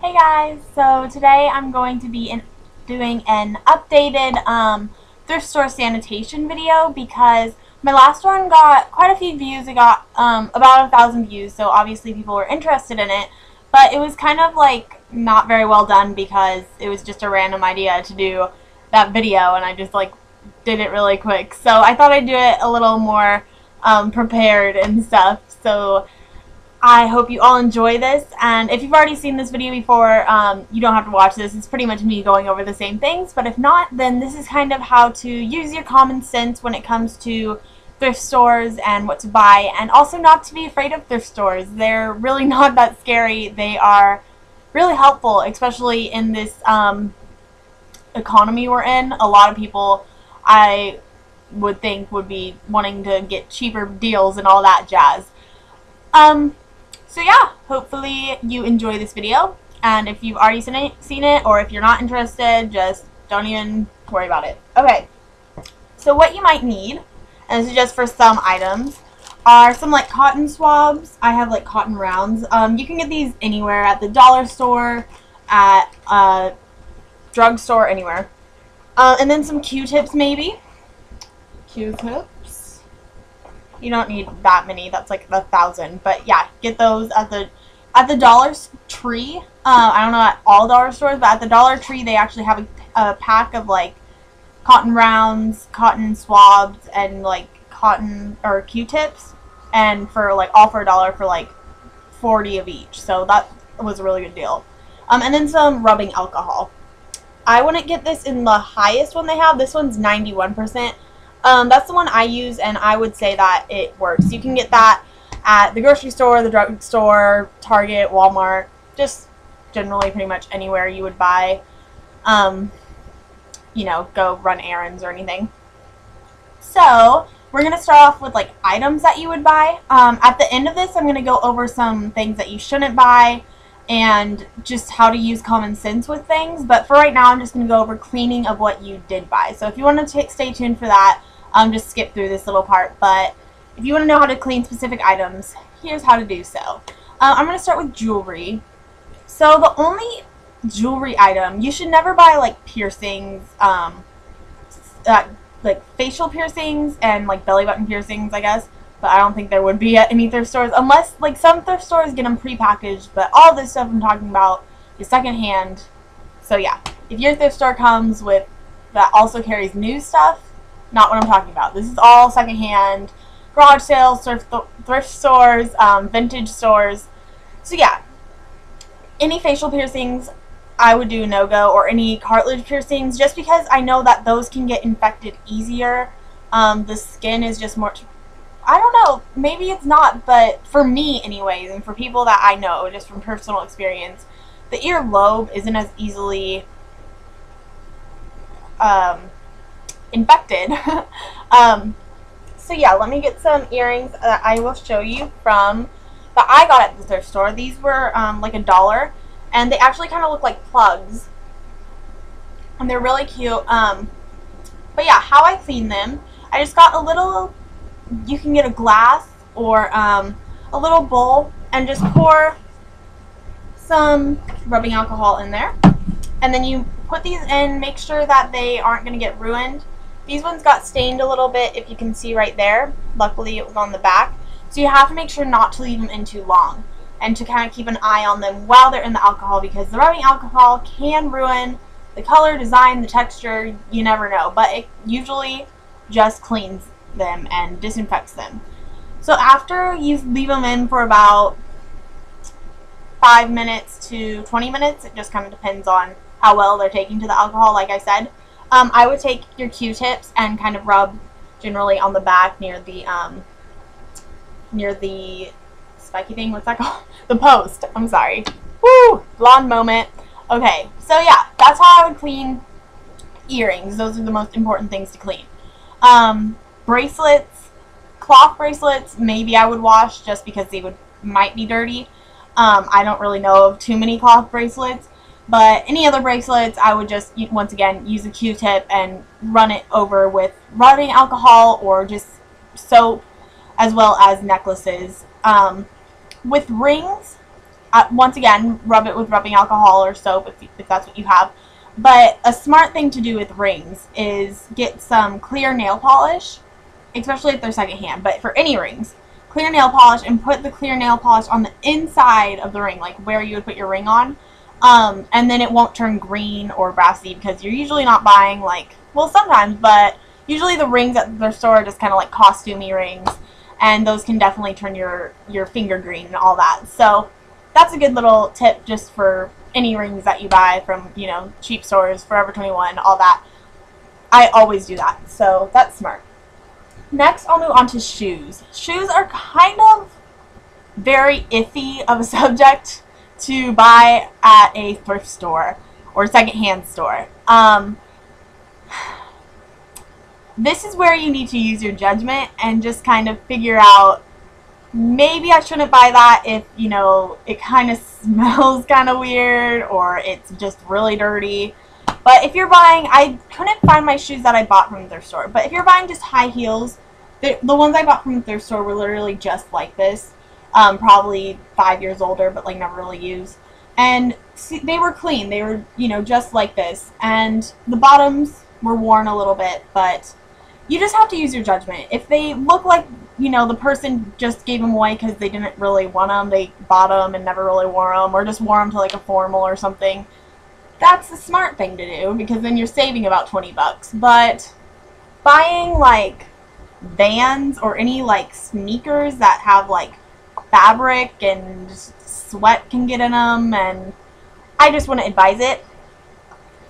Hey guys, so today I'm going to be doing an updated thrift store sanitation video because my last one got quite a few views. It got about 1,000 views, so obviously people were interested in it, but it was kind of like not very well done because it was just a random idea to do that video and I just like did it really quick. So I thought I'd do it a little more prepared and stuff. So I hope you all enjoy this, and if you've already seen this video before, you don't have to watch this. It's pretty much me going over the same things, but if not, then this is kind of how to use your common sense when it comes to thrift stores and what to buy, and also not to be afraid of thrift stores. They're really not that scary. They are really helpful, especially in this economy we're in. A lot of people, I would think, would be wanting to get cheaper deals and all that jazz. So yeah, hopefully you enjoy this video, and if you've already seen it, or if you're not interested, just don't even worry about it. Okay, so what you might need, and this is just for some items, are some like cotton swabs. I have like cotton rounds. You can get these anywhere, at the dollar store, at a drugstore, anywhere. And then some Q-tips maybe. Q-tips. You don't need that many. That's like 1,000. But yeah, get those at the Dollar Tree. I don't know at all dollar stores, but at the Dollar Tree they actually have a pack of like cotton rounds, cotton swabs, and like cotton or Q-tips, and for like all for $1 for like 40 of each. So that was a really good deal. And then some rubbing alcohol. I wouldn't get this in the highest one they have. This one's 91%. That's the one I use, and I would say that it works. You can get that at the grocery store, the drugstore, Target, Walmart, just generally pretty much anywhere you would buy, you know, go run errands or anything. So we're going to start off with like items that you would buy. At the end of this, I'm going to go over some things that you shouldn't buy and just how to use common sense with things. But for right now, I'm just going to go over cleaning of what you did buy. So if you want to stay tuned for that, just skip through this little part. But if you want to know how to clean specific items, here's how to do so. I'm going to start with jewelry. So the only jewelry item, you should never buy like piercings, like facial piercings and like belly button piercings, I guess. But I don't think there would be at any thrift stores, unless like some thrift stores get them prepackaged. But all this stuff I'm talking about is secondhand. So yeah, if your thrift store comes with that also carries new stuff, not what I'm talking about. This is all secondhand, garage sales, thrift stores, vintage stores. So yeah, any facial piercings I would do a no-go, or any cartilage piercings, just because I know that those can get infected easier. The skin is just more, I don't know, maybe it's not, but for me anyways, and for people that I know just from personal experience, the ear lobe isn't as easily infected. So yeah, let me get some earrings that I will show you from that I got at the thrift store. These were like $1, and they actually kind of look like plugs, and they're really cute. But yeah, how I clean them, I just got a little, you can get a glass or a little bowl and just pour some rubbing alcohol in there, and then you put these in. Make sure that they aren't going to get ruined. These ones got stained a little bit, if you can see right there. Luckily it was on the back. So you have to make sure not to leave them in too long, and to kind of keep an eye on them while they're in the alcohol, because the rubbing alcohol can ruin the color, design, the texture. You never know, but it usually just cleans them and disinfects them. So after you leave them in for about 5 minutes to 20 minutes, it just kind of depends on how well they're taking to the alcohol, like I said. I would take your Q-tips and kind of rub generally on the back near the spiky thing, what's that called? The post, I'm sorry. Woo! Blonde moment. Okay, so yeah, that's how I would clean earrings. Those are the most important things to clean. Bracelets, cloth bracelets, maybe I would wash just because they might be dirty. I don't really know of too many cloth bracelets, but any other bracelets, I would just, once again, use a Q-tip and run it over with rubbing alcohol or just soap, as well as necklaces. With rings, once again, rub it with rubbing alcohol or soap if that's what you have. But a smart thing to do with rings is get some clear nail polish, especially if they're secondhand, but for any rings, clear nail polish, and put the clear nail polish on the inside of the ring, like where you would put your ring on, and then it won't turn green or brassy, because you're usually not buying, like, well, sometimes, but usually the rings at their store are just kind of like costumey rings, and those can definitely turn your finger green and all that. So that's a good little tip just for any rings that you buy from, you know, cheap stores, Forever 21, all that. I always do that, so that's smart. Next, I'll move on to shoes. Shoes are kind of very iffy of a subject to buy at a thrift store or secondhand store. This is where you need to use your judgment and just kind of figure out, maybe I shouldn't buy that if, you know, it kind of smells kind of weird or it's just really dirty. But if you're buying, I couldn't find my shoes that I bought from the thrift store, but if you're buying just high heels, the ones I bought from the thrift store were literally just like this, probably 5 years older, but like never really used. And see, they were clean. They were, you know, just like this. And the bottoms were worn a little bit, but you just have to use your judgment. If they look like, you know, the person just gave them away because they didn't really want them, they bought them and never really wore them, or just wore them to like a formal or something, that's the smart thing to do, because then you're saving about 20 bucks. But buying like Vans or any like sneakers that have like fabric and sweat can get in them, and I just wouldn't advise it.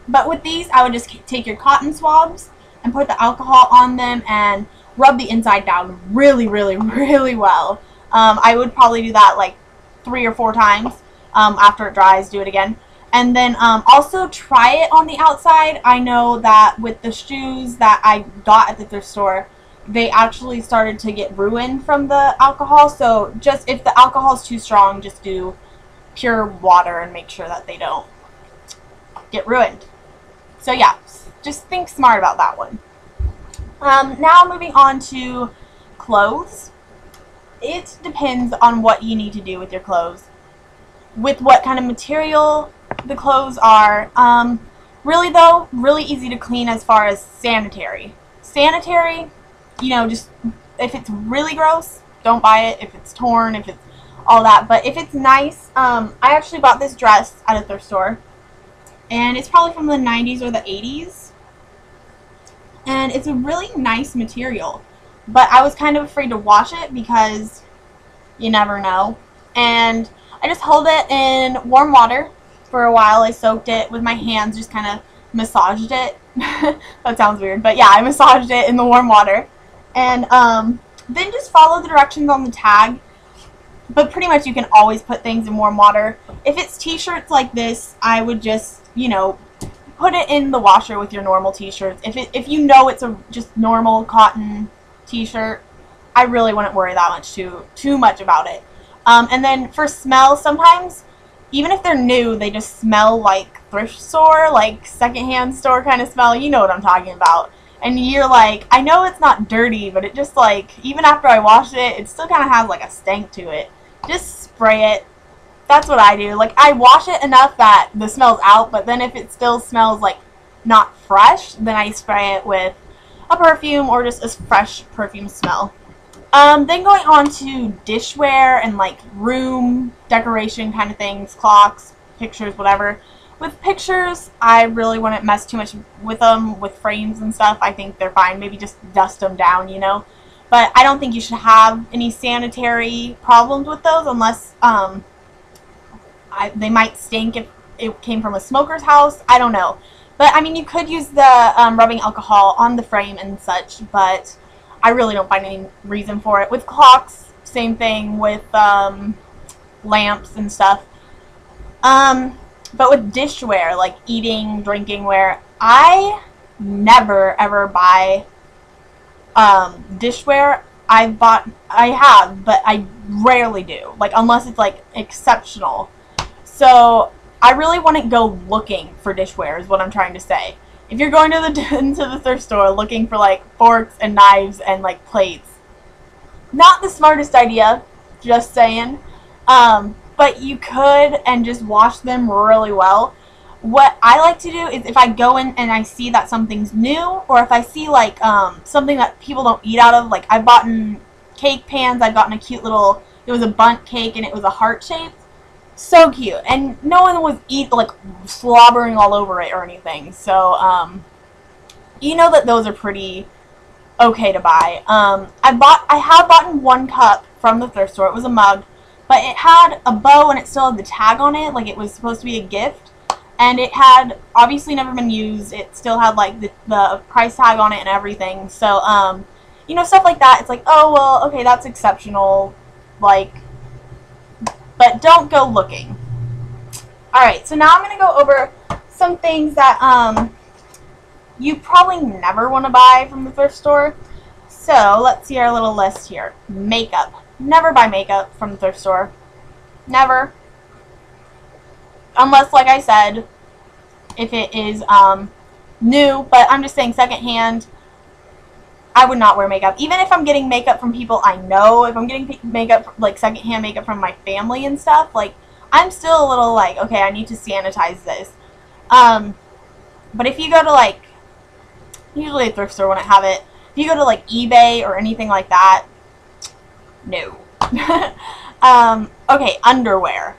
But with these, I would just take your cotton swabs and put the alcohol on them and rub the inside down really, really, really well. I would probably do that like 3 or 4 times. After it dries, do it again. And then also try it on the outside. I know that with the shoes that I got at the thrift store, they actually started to get ruined from the alcohol. So just if the alcohol is too strong, just do pure water and make sure that they don't get ruined. So yeah, just think smart about that one. Now moving on to clothes. It depends on what you need to do with your clothes, with what kind of material the clothes are. Really though, really easy to clean as far as sanitary. Sanitary, you know, just if it's really gross, don't buy it. If it's torn, if it's all that. But if it's nice, I actually bought this dress at a thrift store, and it's probably from the 90s or the 80s. And it's a really nice material, but I was kind of afraid to wash it because you never know. And I just held it in warm water for a while. I soaked it with my hands, just kind of massaged it. That sounds weird, but yeah, I massaged it in the warm water. And then just follow the directions on the tag. But pretty much you can always put things in warm water. If it's t-shirts like this, I would just, you know, put it in the washer with your normal t-shirts. If you know it's a just normal cotton t-shirt, I really wouldn't worry that much too much about it. And then for smell, sometimes even if they're new, they just smell like thrift store, like secondhand store kind of smell. You know what I'm talking about. And you're like, I know it's not dirty, but it just like, even after I wash it, it still kind of has like a stank to it. Just spray it. That's what I do. Like, I wash it enough that the smell's out, but then if it still smells like not fresh, then I spray it with a perfume or just a fresh perfume smell. Then going on to dishware and like room decoration kind of things, clocks, pictures, whatever. With pictures, I really wouldn't mess too much with them, with frames and stuff. I think they're fine. Maybe just dust them down, you know. But I don't think you should have any sanitary problems with those unless they might stink if it came from a smoker's house. I don't know. But, I mean, you could use the rubbing alcohol on the frame and such, but I really don't find any reason for it. With clocks, same thing. With lamps and stuff. But with dishware, like eating, drinking ware, I never, ever buy dishware. I have, but I rarely do. Like, unless it's, like, exceptional. So, I really wouldn't go looking for dishware is what I'm trying to say. If you're going to into the thrift store looking for, like, forks and knives and, like, plates, not the smartest idea, just saying. but you could and just wash them really well. What I like to do is if I go in and I see that something's new, or if I see like something that people don't eat out of, like I've bought cake pans, I've gotten a cute little, it was a bundt cake and it was a heart shape. So cute, and no one was like slobbering all over it or anything. So you know that those are pretty okay to buy. I have bought one cup from the thrift store. It was a mug, but it had a bow and it still had the tag on it, like it was supposed to be a gift. And it had obviously never been used. It still had like the price tag on it and everything. So you know, stuff like that. It's like, oh well, okay, that's exceptional. Like, but don't go looking. Alright, so now I'm going to go over some things that you probably never want to buy from the thrift store. So, let's see our little list here. Makeup. Never buy makeup from the thrift store. Never. Unless, like I said, if it is new, but I'm just saying secondhand, I would not wear makeup. Even if I'm getting makeup from people I know, if I'm getting makeup, like secondhand makeup from my family and stuff, like, I'm still a little like, okay, I need to sanitize this. But if you go to like, usually a thrift store wouldn't have it. If you go to like eBay or anything like that, no. Okay, underwear.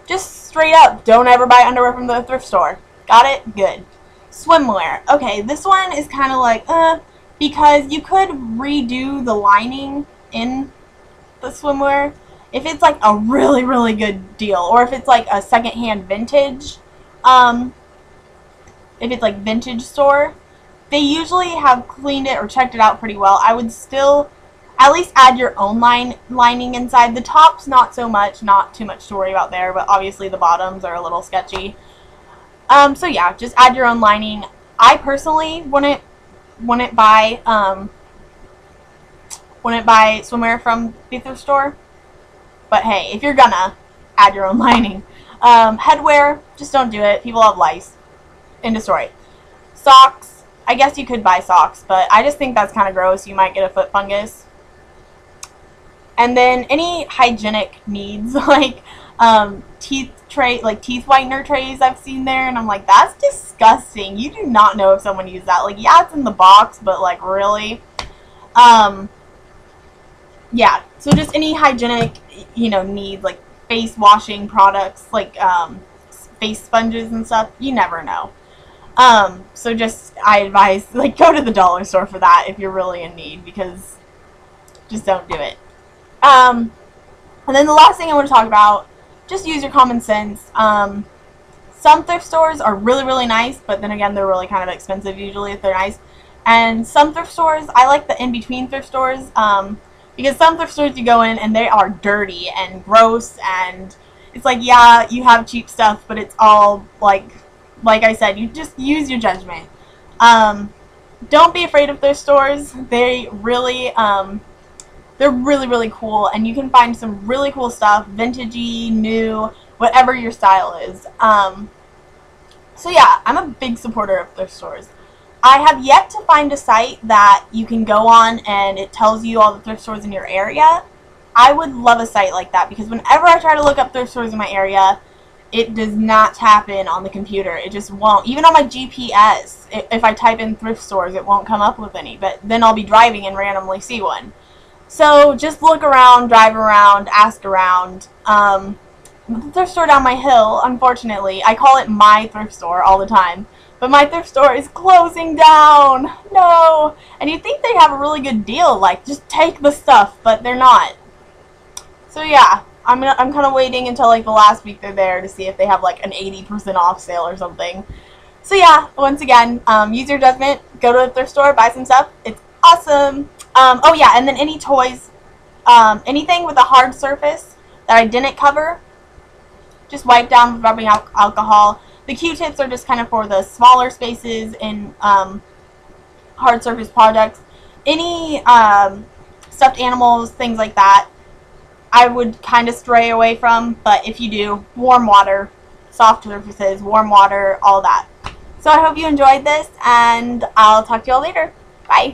Just straight up, don't ever buy underwear from the thrift store. Got it? Good. Swimwear. Okay, this one is kind of like, because you could redo the lining in the swimwear if it's like a really, really good deal, or if it's like a secondhand vintage, if it's like vintage store, they usually have cleaned it or checked it out pretty well. I would still at least add your own lining inside. The tops, not so much, not too much to worry about there, but obviously the bottoms are a little sketchy. So yeah, just add your own lining. I personally wouldn't buy swimwear from the thrift store, but hey, if you're gonna, add your own lining. Headwear, just don't do it. People have lice. End of story. Socks, I guess you could buy socks, but I just think that's kind of gross. You might get a foot fungus. And then any hygienic needs, like teeth whitener trays I've seen there, and I'm like, that's disgusting. You do not know if someone used that. Like, yeah, it's in the box, but like, really? Yeah, so just any hygienic, you know, needs, like face washing products, like face sponges and stuff, you never know. So just, I advise, like, go to the dollar store for that if you're really in need, because just don't do it. And then the last thing I want to talk about, just use your common sense. Some thrift stores are really, really nice, but then again, they're really kind of expensive usually if they're nice. And some thrift stores, I like the in-between thrift stores, because some thrift stores you go in and they are dirty and gross, and it's like, yeah, you have cheap stuff, but it's all, like I said, you just use your judgment. Don't be afraid of thrift stores. They really, they're really, really cool, and you can find some really cool stuff, vintagey, new, whatever your style is. So yeah, I'm a big supporter of thrift stores. I have yet to find a site that you can go on and it tells you all the thrift stores in your area. I would love a site like that, because whenever I try to look up thrift stores in my area, it does not tap in on the computer. It just won't. Even on my GPS, if I type in thrift stores, it won't come up with any, but then I'll be driving and randomly see one. So just look around, drive around, ask around. The thrift store down my hill, unfortunately, I call it my thrift store all the time, but my thrift store is closing down. No. And you'd think they'd have a really good deal, like just take the stuff, but they're not. So yeah, I'm kind of waiting until like the last week they're there to see if they have like an 80% off sale or something. So yeah, once again, use your judgment. Go to a thrift store, buy some stuff. It's awesome. Oh yeah, and then any toys, anything with a hard surface that I didn't cover, just wipe down with rubbing alcohol. The Q-tips are just kind of for the smaller spaces in hard surface products. Any stuffed animals, things like that, I would kind of stray away from, but if you do, warm water, soft surfaces, warm water, all that. So I hope you enjoyed this, and I'll talk to you all later. Bye.